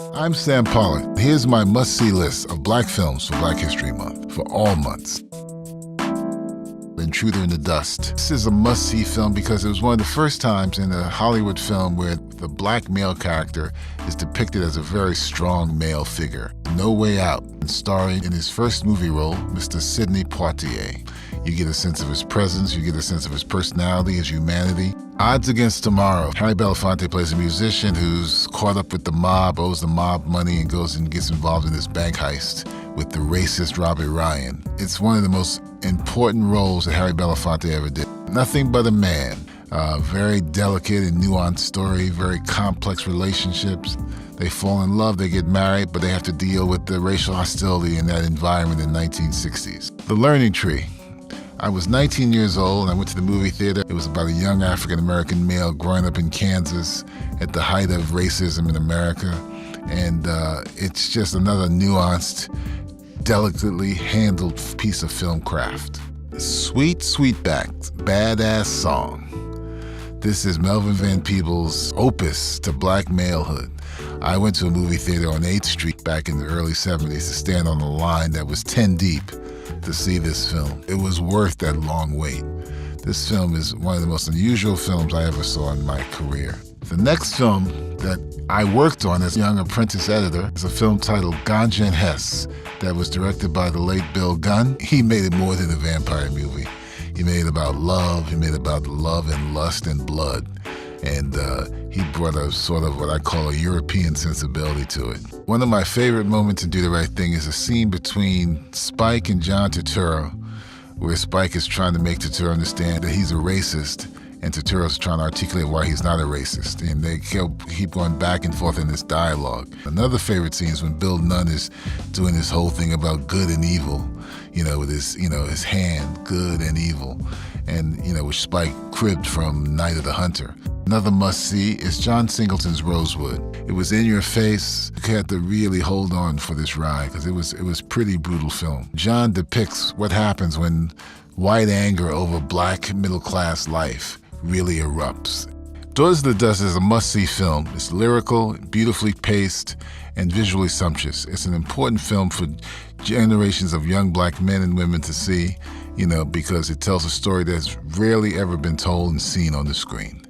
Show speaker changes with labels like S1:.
S1: I'm Sam Pollard. Here's my must-see list of black films for Black History Month, for all months. Intruder in the Dust. This is a must-see film because it was one of the first times in a Hollywood film where the black male character is depicted as a very strong male figure. No Way Out, starring in his first movie role, Mr. Sidney Poitier. You get a sense of his presence, you get a sense of his personality, his humanity. Odds Against Tomorrow. Harry Belafonte plays a musician who's caught up with the mob, owes the mob money, and goes and gets involved in this bank heist with the racist Robbie Ryan. It's one of the most important roles that Harry Belafonte ever did. Nothing But a Man. Very delicate and nuanced story, very complex relationships. They fall in love, they get married, but they have to deal with the racial hostility in that environment in the 1960s. The Learning Tree. I was 19 years old and I went to the movie theater. It was about a young African-American male growing up in Kansas at the height of racism in America. And it's just another nuanced, delicately handled piece of film craft. Sweet Sweetback's Badass Song. This is Melvin Van Peebles' opus to black malehood. I went to a movie theater on 8th Street back in the early 70s to stand on a line that was 10 deep to see this film. It was worth that long wait. This film is one of the most unusual films I ever saw in my career. The next film that I worked on as a young apprentice editor is a film titled Ganja and Hess that was directed by the late Bill Gunn. He made it more than a vampire movie. He made it about love. He made it about love and lust and blood. And he brought a sort of what I call a European sensibility to it. One of my favorite moments in Do the Right Thing is a scene between Spike and John Turturro, where Spike is trying to make Turturro understand that he's a racist, and Turturro's trying to articulate why he's not a racist. And they keep going back and forth in this dialogue. Another favorite scene is when Bill Nunn is doing this whole thing about good and evil, with his hand, good and evil, and, which Spike cribbed from Night of the Hunter. Another must-see is John Singleton's Rosewood. It was in your face. You had to really hold on for this ride because it was pretty brutal film. John depicts what happens when white anger over black middle-class life really erupts. Daughters of the Dust is a must-see film. It's lyrical, beautifully paced, and visually sumptuous. It's an important film for generations of young black men and women to see, because it tells a story that's rarely ever been told and seen on the screen.